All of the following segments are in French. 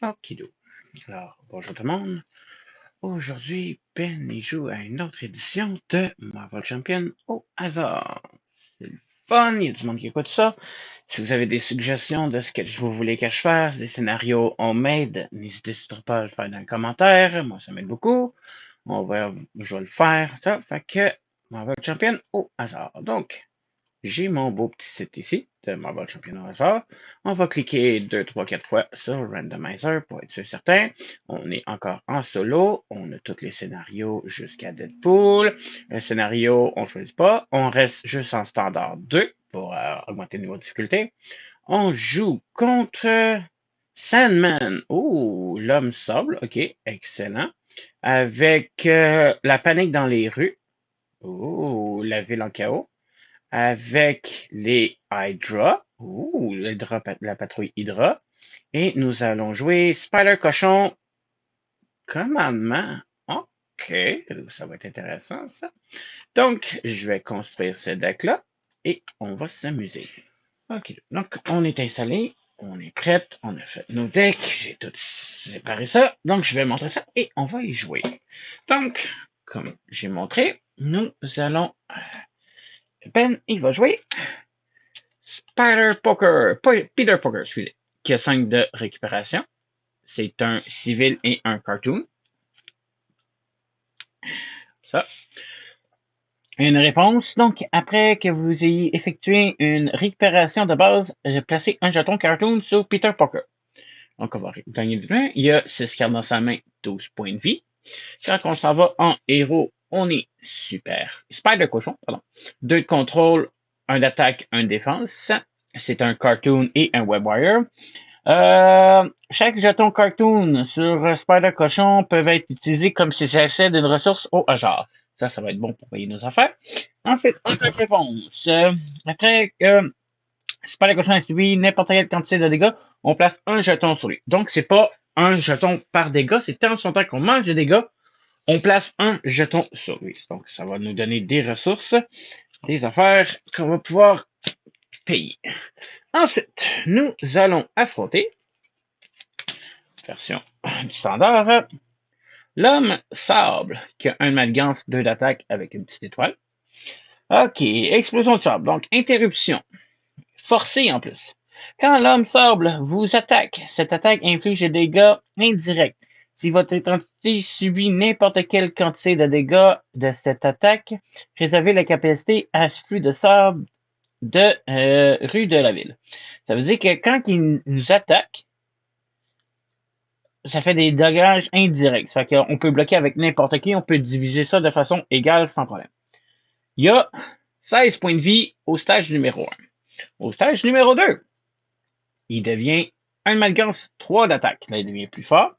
Okidou. Alors, bonjour tout le monde. Aujourd'hui, Ben y joue à une autre édition de Marvel Champion au hasard. C'est le fun, il y a du monde qui écoute ça. Si vous avez des suggestions de ce que vous voulez que je fasse, des scénarios homemade, n'hésitez surtout pas à le faire dans les commentaires. Moi, ça m'aide beaucoup. Je vais le faire, ça. Fait que Marvel Champion au hasard. Donc, j'ai mon beau petit site ici de Marvel Champion au hasard. On va cliquer 2, 3, 4 fois sur Randomizer pour être certain. On est encore en solo. On a tous les scénarios jusqu'à Deadpool. Un scénario, on ne choisit pas. On reste juste en standard 2 pour augmenter le niveau de difficulté. On joue contre Sandman. Oh, l'homme sable. OK, excellent. Avec la panique dans les rues. Oh, la ville en chaos avec les Hydra. Ouh, la patrouille Hydra. Et nous allons jouer Spider Cochon Commandement. OK, ça va être intéressant ça. Donc, je vais construire ce deck-là et on va s'amuser. OK, donc on est installé, on est prêt, on a fait nos decks, j'ai tout séparé ça. Donc, je vais montrer ça et on va y jouer. Donc, comme j'ai montré, nous allons... Ben, il va jouer Peter Poker, excusez, qui a 5 de récupération. C'est un civil et un cartoon. Ça. Une réponse. Donc, après que vous ayez effectué une récupération de base, placez un jeton cartoon sur Peter Poker. Donc, on va gagner du point. Il y a 6 cartes dans sa main, 12 points de vie. Quand on s'en va en héros, on est super. Spider Cochon, pardon. 2 de contrôle, 1 d'attaque, 1 de défense. C'est un cartoon et un webwire. Chaque jeton cartoon sur Spider Cochon peut être utilisé comme si j'achète d'une ressource au hasard. Ça va être bon pour payer nos affaires. Ensuite, en tant que réponse, après que Spider Cochon a subi n'importe quelle quantité de dégâts, on place un jeton sur lui. Donc, c'est pas un jeton par dégât, c'est tant son temps qu'on mange des dégâts, on place un jeton sur lui. Donc, ça va nous donner des ressources, des affaires qu'on va pouvoir payer. Ensuite, nous allons affronter version du standard. L'homme sable, qui a un malgance, 2 d'attaque avec une petite étoile. OK, explosion de sable. Donc, interruption. Forcé en plus. Quand l'homme sable vous attaque, cette attaque inflige des dégâts indirects. Si votre identité subit n'importe quelle quantité de dégâts de cette attaque, réservez la capacité à flux de sable de rue de la ville. Ça veut dire que quand il nous attaque, ça fait des dommages indirects. Ça fait qu'on peut bloquer avec n'importe qui, on peut diviser ça de façon égale sans problème. Il y a 16 points de vie au stage numéro 1. Au stage numéro 2, il devient un malgance 3 d'attaque. Là, il devient plus fort.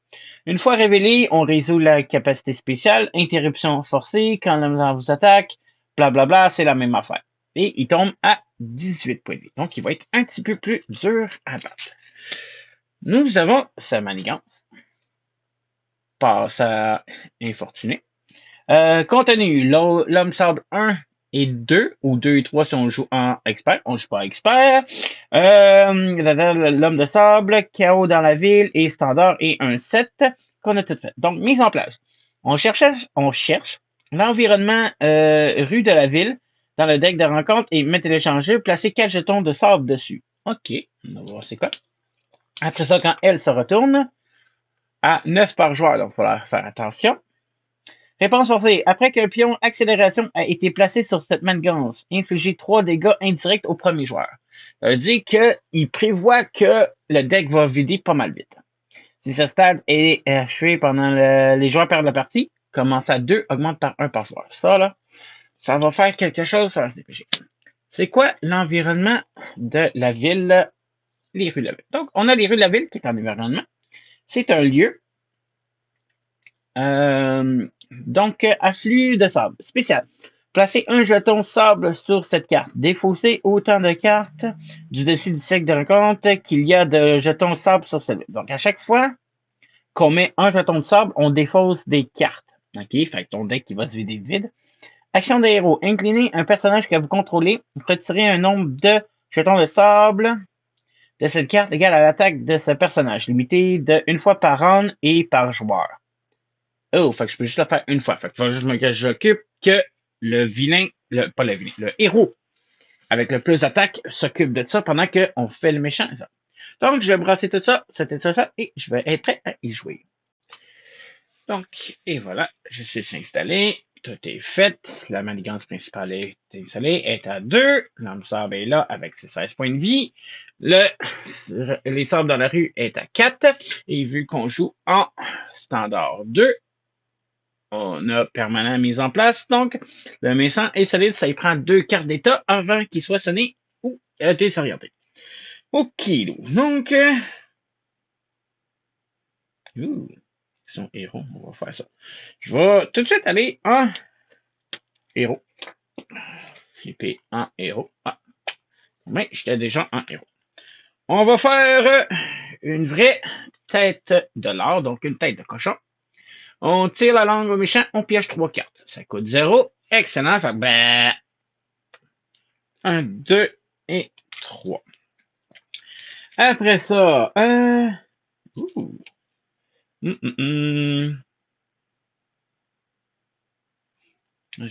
Une fois révélé, on résout la capacité spéciale, interruption forcée, quand l'homme vous attaque, blablabla, c'est la même affaire. Et il tombe à 18 points de vie. Donc, il va être un petit peu plus dur à battre. Nous avons sa manigance. Passe à infortuné. Contenu, l'homme sable 1 et 2, ou 2 et 3 si on joue en expert. On joue pas expert. L'homme de sable, chaos dans la ville et standard et un 7 qu'on a tout fait. Donc, mise en place. On cherche l'environnement rue de la ville dans le deck de rencontre et mettez l'échangeur, placez 4 jetons de sable dessus. OK, on va voir c'est quoi. Après ça, quand elle se retourne, à 9 par joueur, donc il va falloir faire attention. Réponse forcée. Après qu'un pion accélération a été placé sur cette manigance, infligez 3 dégâts indirects au premier joueur. Ça veut dire qu'il prévoit que le deck va vider pas mal vite. Si ce stade est achevé pendant les joueurs perdent la partie, commence à 2, augmente par 1 par joueur. Ça, là, ça va faire quelque chose, ça va se dépêcher. C'est quoi l'environnement de la ville, les rues de la ville? Donc, on a les rues de la ville qui est en environnement. C'est un lieu. Donc, afflux de sable. Spécial. Placez un jeton sable sur cette carte. Défaussez autant de cartes du dessus du cercle de rencontre qu'il y a de jetons sable sur celle-là. Donc, à chaque fois qu'on met un jeton de sable, on défausse des cartes. OK? Fait que ton deck qui va se vider vide. Action des héros. Inclinez un personnage que vous contrôlez. Retirez un nombre de jetons de sable de cette carte égale à l'attaque de ce personnage, limité de une fois par round et par joueur. Oh, fait que je peux juste le faire une fois. Fait que j'occupe que le vilain, pas le vilain, le héros avec le plus d'attaques s'occupe de ça pendant qu'on fait le méchant. Donc, je vais brasser tout ça, ça, et je vais être prêt à y jouer. Donc, et voilà, je suis installé. Tout est fait. La manigance principale est installée, est à 2. L'homme sable est là avec ses 16 points de vie. Les sables dans la rue est à 4. Et vu qu'on joue en standard 2, on a permanent mise en place. Donc, le méchant est solide. Ça y prend 2 cartes d'état avant qu'il soit sonné ou désorienté. Ok, donc... son héros, on va faire ça. Je vais tout de suite aller en héros. Flipper en héros. Ah, mais j'étais déjà en héros. On va faire une vraie tête de l'or, donc une tête de cochon. On tire la langue au méchant, on piège 3 cartes. Ça coûte 0. Excellent. Fait ben, 1, 2 et 3. Après ça, je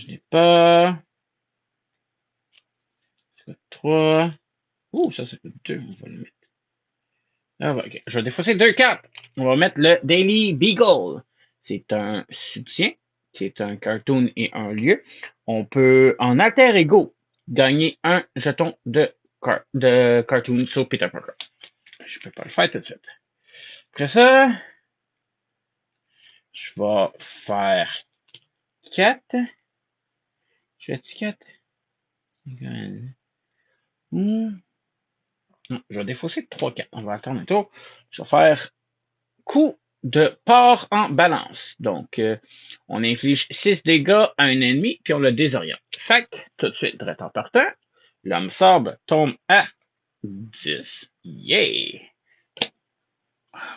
n'ai pas. Ça coûte 3. Ça coûte 2. On va le mettre. Ah, ok. Je vais défausser 2 cartes. On va mettre le Daily Beagle. C'est un soutien. C'est un cartoon et un lieu. On peut, en alter ego, gagner un jeton de cartoon sur Peter Parker. Je peux pas le faire tout de suite. Après ça, je vais faire 4. Je fais 4. Non, je vais défausser 3 cartes. On va attendre un tour. Je vais faire coup de port en balance. Donc, on inflige 6 dégâts à un ennemi, puis on le désoriente. Fait que, tout de suite, direct en partant, l'homme sable tombe à 10. Yeah!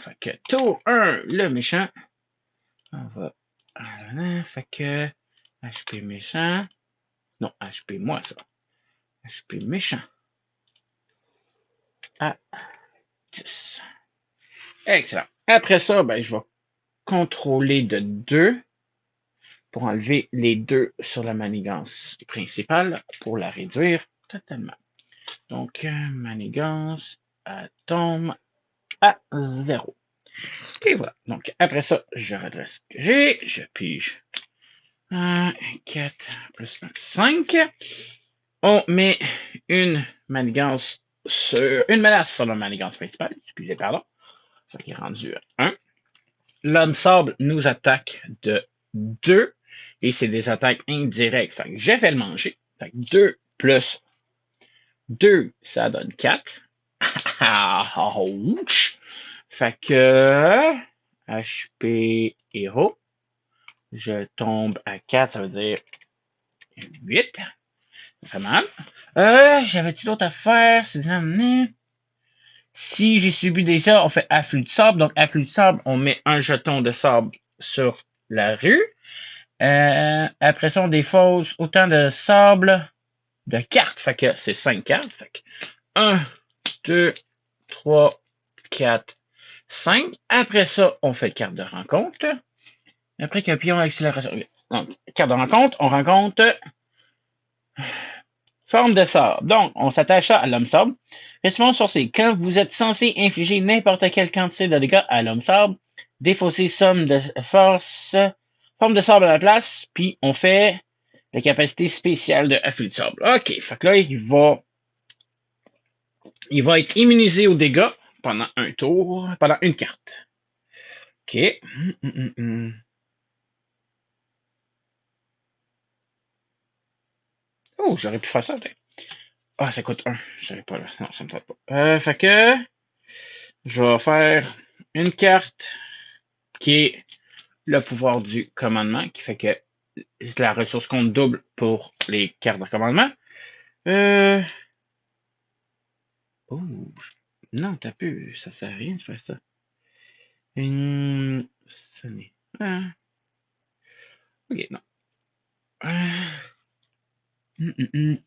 Fait que, tour 1, le méchant. On va... Fait que, HP méchant. Non, HP moi, ça. HP méchant. À 10. Excellent. Après ça, ben, je vais contrôler de 2 pour enlever les 2 sur la manigance principale pour la réduire totalement. Donc, manigance, elle tombe à 0. Et voilà. Donc, après ça, je redresse ce que j'ai. Je pige 1, 4, plus 1, 5. On met une manigance sur... Une menace sur la manigance principale. Excusez, pardon. Ça qui est rendu à 1. L'homme sable nous attaque de 2. Et c'est des attaques indirectes. Fait que je vais le manger. Fait que 2 plus 2, ça donne 4. Fait que HP héros. Je tombe à 4, ça veut dire 8. Ça fait mal. J'avais-tu d'autres affaires? Si j'ai subi déjà, on fait afflux de sable. Donc, afflux de sable, on met un jeton de sable sur la rue. Après ça, on défausse autant de sable de cartes. Fait que c'est 5 cartes. Fait que 1, 2, 3, 4, 5. Après ça, on fait carte de rencontre. Après qu'un pion accélération. Donc, carte de rencontre, on rencontre forme de sable. Donc, on s'attache à l'homme sable. Réponse sorcier. Quand vous êtes censé infliger n'importe quelle quantité de dégâts à l'homme sable, défausser somme de force, forme de sable à la place, puis on fait la capacité spéciale de afflux de sable. OK. Fait que là, il va être immunisé aux dégâts pendant un tour, pendant une carte. OK. Oh, j'aurais pu faire ça, peut-être. Ah, ça coûte 1. Je savais pas là. Non, ça me tente pas. Fait que je vais faire une carte qui est le pouvoir du commandement, qui fait que la ressource compte double pour les cartes de commandement. Oh, non, t'as pu. Ça sert à rien de faire ça. Ce n'est. Ok, non.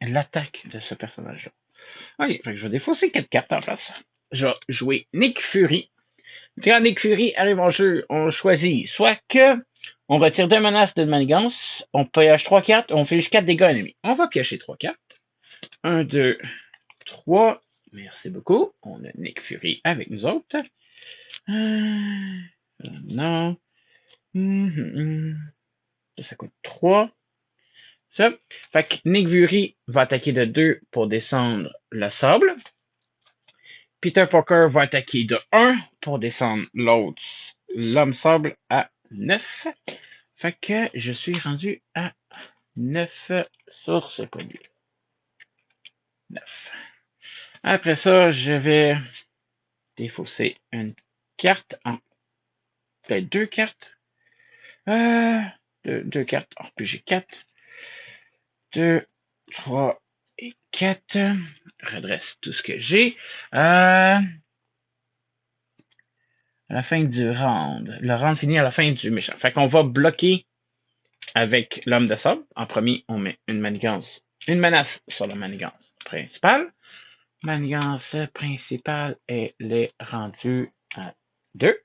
L'attaque de ce personnage-là. Ok, fait que je vais défausser 4 cartes en place. je vais jouer Nick Fury. Quand Nick Fury arrive en jeu, on choisit soit que on retire 2 menaces de manigance, on pioche 3 cartes, on fait jusqu'à 4 dégâts ennemis. On va piocher 3 cartes. 1, 2, 3. Merci beaucoup. On a Nick Fury avec nous autres. Non. Ça coûte 3. Ça. Fait que Nick Fury va attaquer de 2 pour descendre le sable. Peter Parker va attaquer de 1 pour descendre l'autre, l'homme sable, à 9. Fait que je suis rendu à 9 sur ce produit. 9. Après ça, je vais défausser une carte en. Peut-être 2 cartes. 2 cartes. Oh, puis j'ai 4. 2, 3 et 4. Redresse tout ce que j'ai. À la fin du round. Le round finit à la fin du méchant. Fait qu'on va bloquer avec l'homme de sable. En premier, on met une manigance. Une menace sur la manigance principale. Manigance principale, elle est rendue à 2.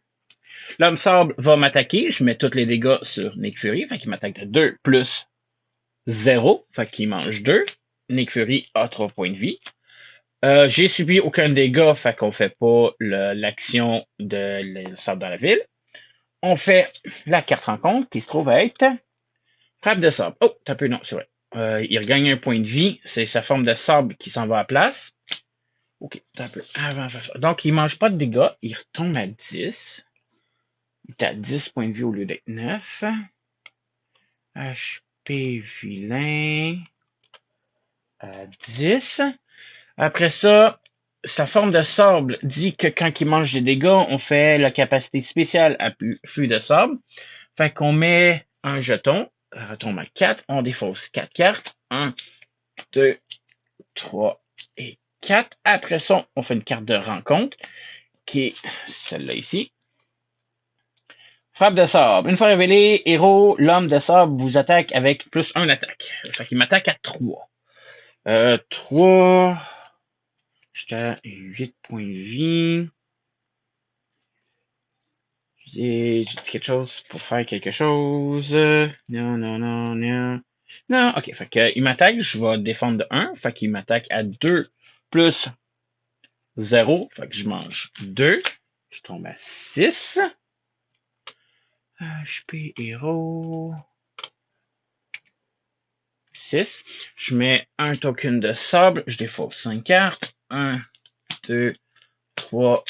L'homme sable va m'attaquer. Je mets tous les dégâts sur Nick Fury. Fait qu'il m'attaque de 2 plus 0. Fait qu'il mange 2. Nick Fury a 3 points de vie. J'ai subi aucun dégât. Fait qu'on fait pas l'action de le sable dans la ville. On fait la carte rencontre qui se trouve à être frappe de sable. Oh, t'as peu, non, c'est vrai. Il regagne un point de vie. C'est sa forme de sable qui s'en va à place. Ok, t'as un peu. Avant, donc, il mange pas de dégâts. Il retombe à 10. Il est à 10 points de vie au lieu d'être 9. HP vilain. À 10. Après ça, sa forme de sable dit que quand il mange des dégâts, on fait la capacité spéciale à flux de sable. Fait qu'on met un jeton. Ça retombe à 4. On défausse 4 cartes. 1, 2, 3 et 4. Après ça, on fait une carte de rencontre, qui est celle-là ici. Frappe de sable. Une fois révélé, héros, l'homme de sable vous attaque avec plus 1 attaque. Fait qu'il m'attaque à 3. 3. J'étais à 8 points de vie. J'ai dit quelque chose pour faire quelque chose. Non, non, non, non. Non, ok. Fait qu'il m'attaque, je vais défendre de 1. Fait qu'il m'attaque à 2 plus 0. Fait que je mange 2. Je tombe à 6. HP héros. 6. Je mets un token de sable. Je défausse 5 cartes. 1, 2, 3,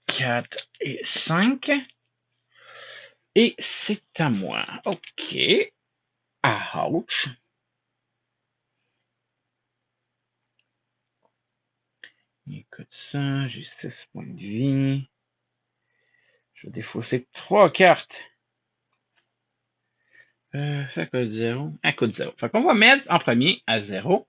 4 et 5. Et c'est à moi. Ok. Ah, ouch. Écoute ça, j'ai 6 points de vie. Je vais défausser 3 cartes. Ça coûte 0. Elle coûte 0. Fait qu'on va mettre en premier à 0.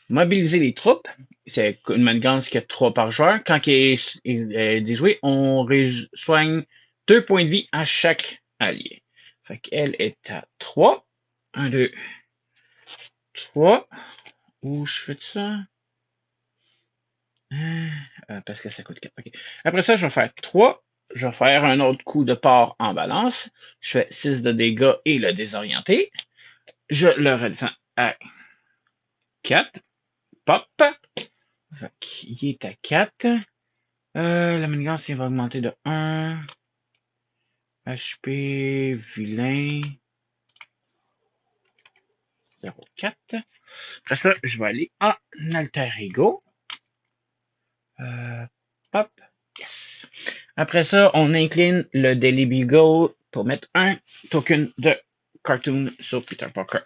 Mobiliser les troupes. C'est une manigance qui a 3 par joueur. Quand il est déjoué, on soigne 2 points de vie à chaque allié. Fait qu'elle est à 3. 1, 2, 3. Où je fais ça? Parce que ça coûte 4. Okay. Après ça, je vais faire 3. Je vais faire un autre coup de part en balance. Je fais 6 de dégâts et le désorienté. Je le redescends à 4. Pop. Fait qu'il est à 4. La manigance va augmenter de 1. HP vilain. 0,4. Après ça, je vais aller en alter ego. Pop. Yes. Après ça, on incline le Daily Beagle pour mettre un token de cartoon sur Peter Parker.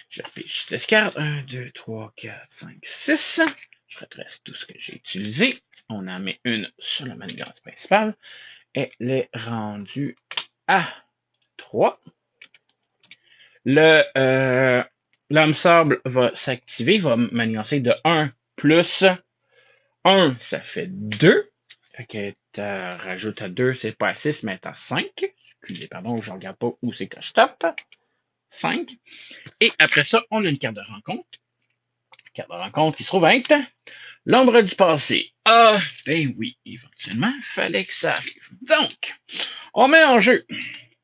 Je repêche 6 cartes. 1, 2, 3, 4, 5, 6. Je redresse tout ce que j'ai utilisé. On en met une sur la manigance principale. Elle est rendue à 3. L'homme sable va s'activer, va manigancer de 1 plus 1, ça fait 2. Fait que tu rajoutes à 2, c'est pas à 6, mais à 5. Excusez, pardon, je ne regarde pas où c'est que je tape. 5. Et après ça, on a une carte de rencontre. Carte de rencontre qui se trouve être L'ombre du passé. Ah, ben oui, éventuellement, fallait que ça arrive. Donc, on met en jeu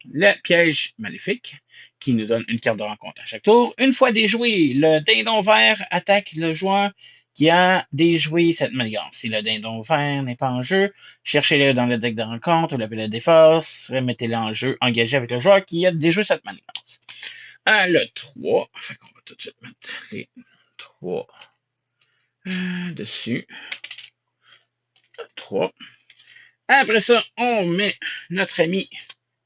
le piège maléfique, qui nous donne une carte de rencontre à chaque tour. Une fois déjoué, le dindon vert attaque le joueur qui a déjoué cette manigance. Si le dindon vert n'est pas en jeu, cherchez-le dans le deck de rencontre ou levez-le des forces, remettez-le en jeu, engagé avec le joueur qui a déjoué cette manigance. À le 3, fait qu'on va tout de suite mettre les 3 dessus. 3. Après ça, on met notre ami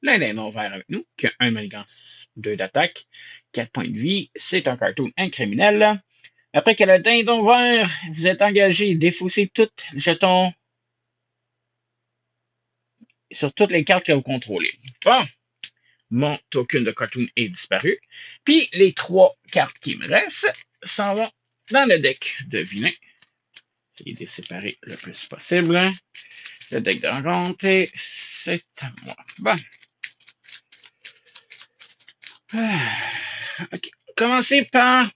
le dindon vert avec nous, qui a 1 manigance, 2 d'attaque, 4 points de vie. C'est un cartoon incriminel. Après que le dindon vert vous êtes engagé, défaussez tous les jetons sur toutes les cartes que vous contrôlez. Bon, mon token de cartoon est disparu. Puis les 3 cartes qui me restent s'en vont dans le deck de vilain. Essayez de les séparer le plus possible. Le deck de rencontre, c'est à moi. Bon. OK. Commencez par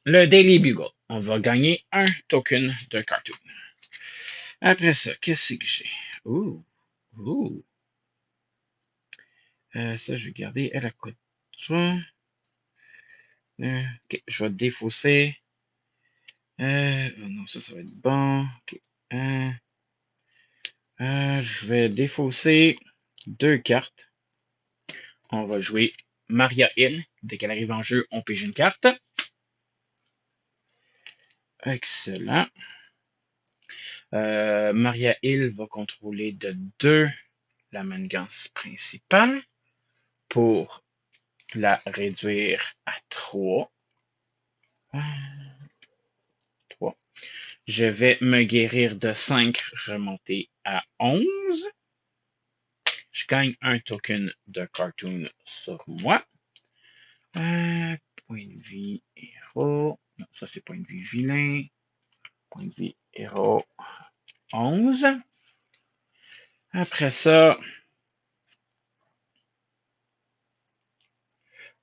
le Daily Bugle. On va gagner un token de cartoon. Après ça, qu'est-ce que j'ai? Ouh. Ouh. Ça, je vais garder. Elle a quoi de ça? OK, je vais défausser. Oh non, ça va être bon. OK. Je vais défausser 2 cartes. On va jouer Maria Hill. Dès qu'elle arrive en jeu, on pige une carte. Excellent. Maria Hill va contrôler de 2 la manigance principale pour la réduire à 3. 3. Je vais me guérir de 5, remonter à 11. Je gagne un token de cartoon sur moi. Point de vie héros. Non, ça c'est point de vie vilain. Point de vie héros 11. Après ça,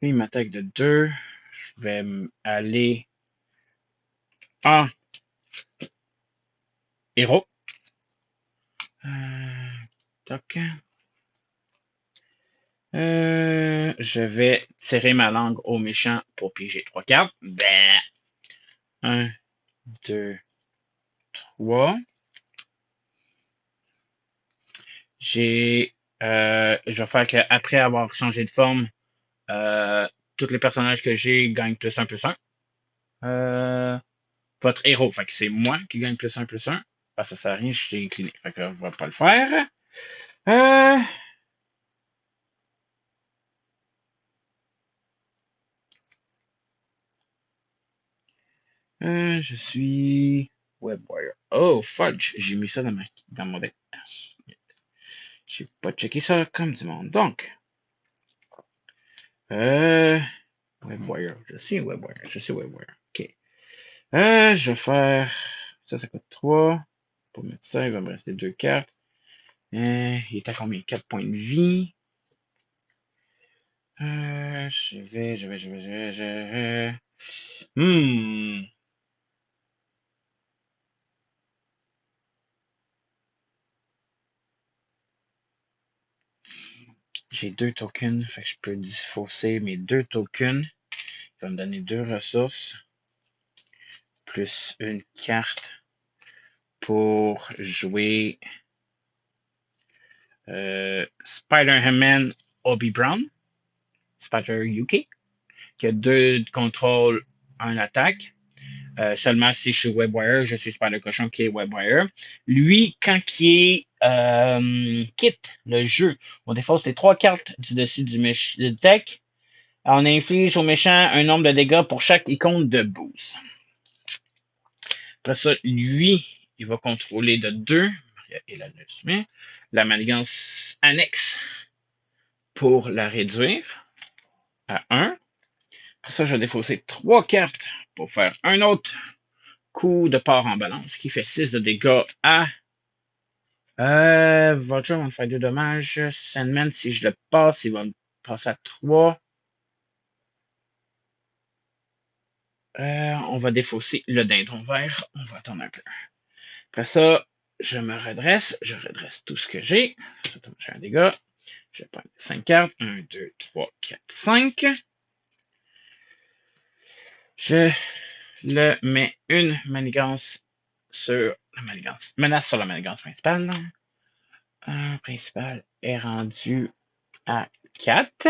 lui, il m'attaque de 2. Je vais aller en héros. Toc. Je vais tirer ma langue au méchant pour piger 3 cartes. 1, 2, 3. Je vais faire qu'après avoir changé de forme, tous les personnages que j'ai gagnent plus 1, plus 1. Votre héros, fait que c'est moi qui gagne plus 1, plus 1. Parce que ça sert à rien, je suis incliné. Fait que je vais pas le faire. Euh, je suis WebWire. Oh, fudge, j'ai mis ça dans mon deck. J'ai pas checké ça comme du monde. Donc, WebWire. Je suis WebWire. OK. Je vais faire. Ça coûte 3. Pour mettre ça, il va me rester 2 cartes. Il est à combien? 4 points de vie. Je vais. J'ai 2 tokens, fait que je peux défausser mes 2 tokens. Ça va me donner 2 ressources. Plus une carte pour jouer Spider-Man Obi Brown. Spider UK. Qui a 2 contrôles, 1 attaque. Seulement si je suis WebWire, je suis Spider Cochon qui est WebWire. Lui, quand il quitte le jeu, on défausse les 3 cartes du dessus du deck. On inflige au méchant un nombre de dégâts pour chaque icône de boost. Après ça, lui, il va contrôler de 2. Et la manigance annexe pour la réduire à 1. Après ça, je vais défausser 3 cartes pour faire un autre coup de part en balance qui fait 6 de dégâts à Vulture va me faire 2 dommages. Sandman, si je le passe, il va me passer à 3. On va défausser le dindon vert. On va attendre un peu. Après ça, je me redresse. Je redresse tout ce que j'ai. J'ai un dégât. Je vais prendre 5 cartes. 1, 2, 3, 4, 5. Je le mets une manigance sur la manigance. Menace sur la manigance principale. Principal est rendu à 4.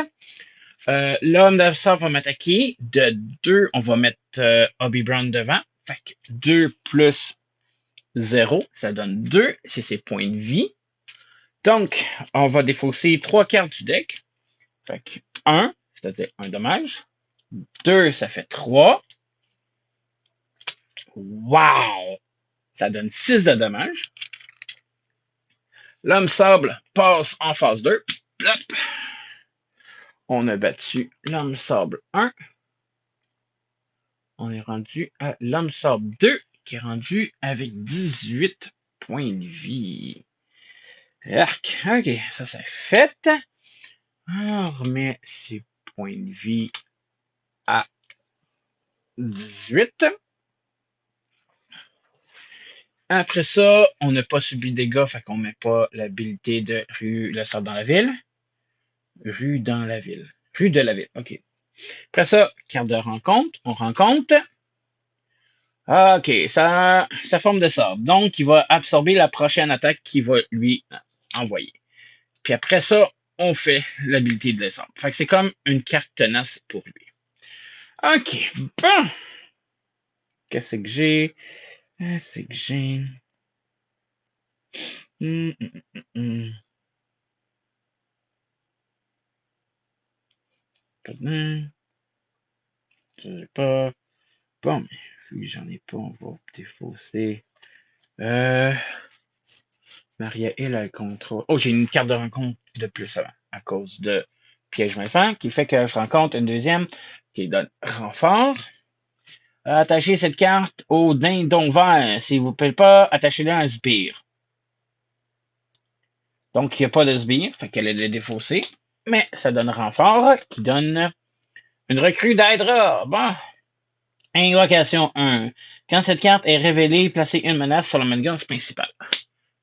L'homme d'absort va m'attaquer. De 2, on va mettre Hobby Brown devant. Fait que 2 plus 0, ça donne 2. C'est ses points de vie. Donc, on va défausser 3 cartes du deck. Fait que 1, c'est-à-dire un dommage. 2, ça fait 3. Wow! Ça donne 6 de dommages. L'homme sable passe en phase 2. Plop. On a battu l'homme sable 1. On est rendu à l'homme sable 2, qui est rendu avec 18 points de vie. Arc. Ok, ça c'est fait. On remet ses points de vie à 18. Après ça, on n'a pas subi de dégâts, fait qu'on met pas l'habilité de rue le sort dans la ville. Rue dans la ville. Rue de la ville, ok. Après ça, carte de rencontre, on rencontre. Ok, ça forme de sort. Donc, il va absorber la prochaine attaque qu'il va lui envoyer. Puis après ça, on fait l'habilité de l'essor. Fait que c'est comme une carte tenace pour lui. Ok, bon. Qu'est-ce que j'ai? Qu'est-ce que j'ai? Hum, hum, hum, hum. J'en ai pas. Bon, mais vu que j'en ai pas, on va défausser. Maria Hill a le contrôle. Oh, j'ai une carte de rencontre de plus avant, à cause de piège méchant, qui fait que je rencontre une deuxième qui donne renfort. Attachez cette carte au dindon vert. S'il vous plaît pas, attachez-la à un sbire. Donc, il n'y a pas de sbire, fait qu'elle est défaussée. Mais ça donne renfort, qui donne une recrue d'Hydra. Bon. Invocation 1. Quand cette carte est révélée, placez une menace sur la manigance principale.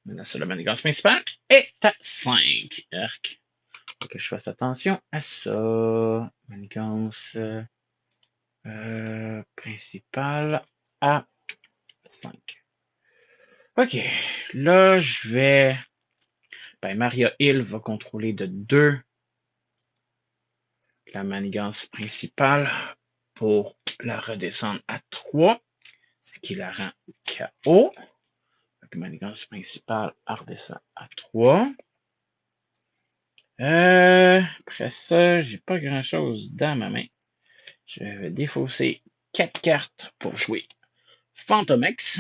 Menace sur la manigance principale est à 5. Arc. Faut que je fasse attention à ça. Manigance principale à 5. Ok. Là, je vais. Ben, Maria Hill va contrôler de 2 la manigance principale pour la redescendre à 3, ce qui la rend KO. Donc, manigance principale, elle redescend à 3. Après ça, j'ai pas grand chose dans ma main. Je vais défausser 4 cartes pour jouer Fantomex.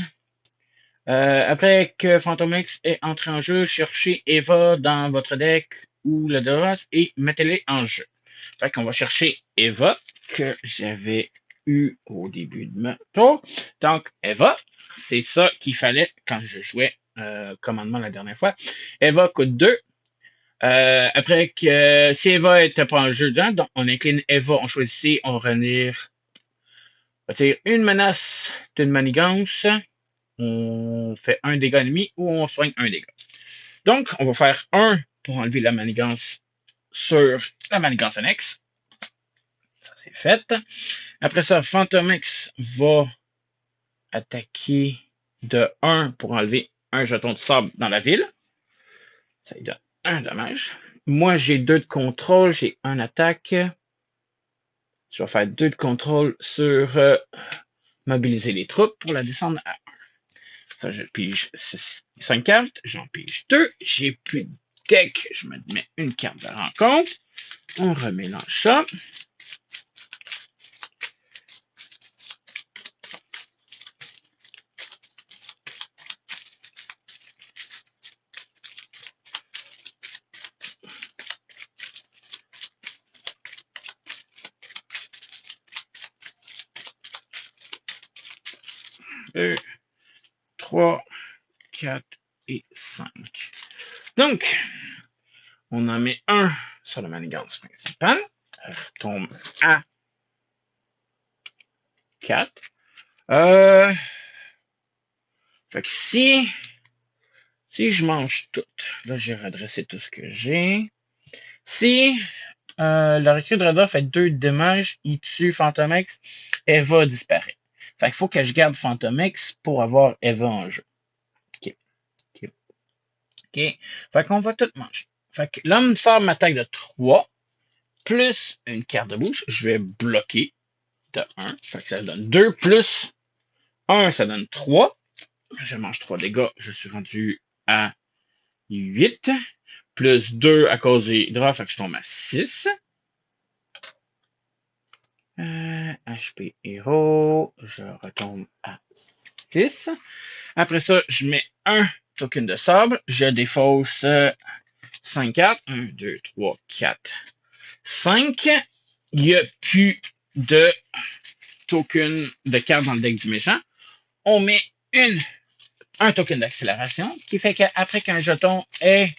Après que Fantomex est entré en jeu, cherchez Eva dans votre deck ou le DOS et mettez-les en jeu. Fait qu'on va chercher Eva, que j'avais eu au début de mon tour. Donc, Eva, c'est ça qu'il fallait quand je jouais commandement la dernière fois. Eva coûte 2. Après que si Eva n'était pas en jeu dedans, donc on incline Eva, on choisit, on relire. On tire une menace d'une manigance. On fait un dégât ennemi ou on soigne un dégât. Donc, on va faire 1 pour enlever la manigance sur la manigance annexe. Ça, c'est fait. Après ça, Fantomex va attaquer de 1 pour enlever un jeton de sable dans la ville. Ça lui donne un dommage. Moi, j'ai 2 de contrôle, j'ai 1 attaque. Je vais faire 2 de contrôle sur mobiliser les troupes pour la descendre à 1. Ça, je pige 5 cartes, j'en pige 2. J'ai plus de deck, je me mets une carte de rencontre. On remélange ça. Deux, 3, 4 et 5. Donc, on en met un sur la manigance principale. Elle retombe à 4. Fait que si je mange tout, là j'ai redressé tout ce que j'ai. Si le recrue de radar fait 2 dommages, il tue Fantomex, Eva disparaît. Fait qu'il faut que je garde Fantomex pour avoir Eva en jeu. Ok, ok, ok. Fait qu'on va tout manger. Fait que l'homme sort ma attaque de 3, plus une carte de boost. Je vais bloquer de 1. Fait que ça donne 2 plus 1, ça donne 3. Je mange 3 dégâts. Je suis rendu à 8. Plus 2 à cause des draps, fait que je tombe à 6. HP héros, je retombe à 6. Après ça, je mets un token de sable. Je défausse 5 cartes. 1, 2, 3, 4, 5. Il n'y a plus de token de cartes dans le deck du méchant. On met un token d'accélération qui fait qu'après qu'un jeton ait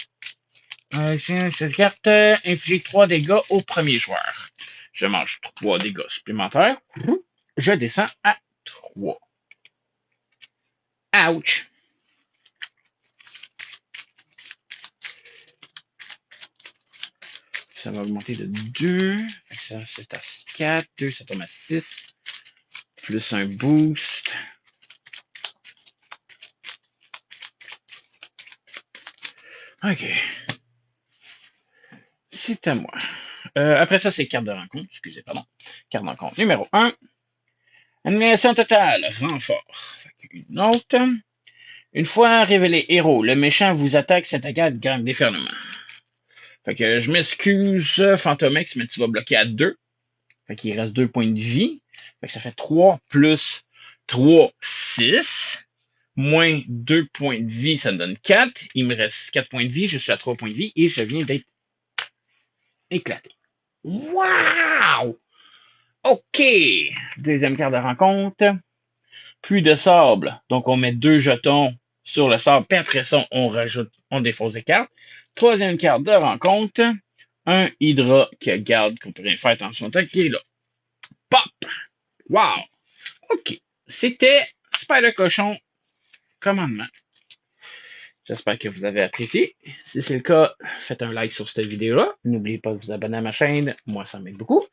cette carte inflige 3 dégâts au premier joueur. Je mange 3 dégâts supplémentaires. Je descends à 3. Ouch! Ça va augmenter de 2. Ça, c'est à 4. 2, ça tombe à 6. Plus un boost. OK. C'est à moi. Après ça, c'est carte de rencontre. Excusez, pardon. Carte de rencontre numéro 1. Annulation totale. Renfort. Une autre. Une fois révélé héros, le méchant vous attaque, cette attaque gagne déferlement. Fait que je m'excuse, Fantomex, mais tu vas bloquer à 2. Fait qu'il reste 2 points de vie. Fait que ça fait 3 plus 3, 6. Moins 2 points de vie, ça me donne 4. Il me reste 4 points de vie, je suis à 3 points de vie et je viens d'être éclaté. Wow! OK! Deuxième carte de rencontre. Plus de sable. Donc, on met 2 jetons sur le sable, puis après ça, on défausse des cartes. Troisième carte de rencontre. Un Hydra qui garde qu'on peut rien faire dans son deck, qui est là. Pop! Wow! OK. C'était Spider Cochon Commandement. J'espère que vous avez apprécié. Si c'est le cas, faites un like sur cette vidéo-là. N'oubliez pas de vous abonner à ma chaîne. Moi, ça m'aide beaucoup.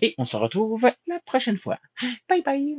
Et on se retrouve la prochaine fois. Bye bye!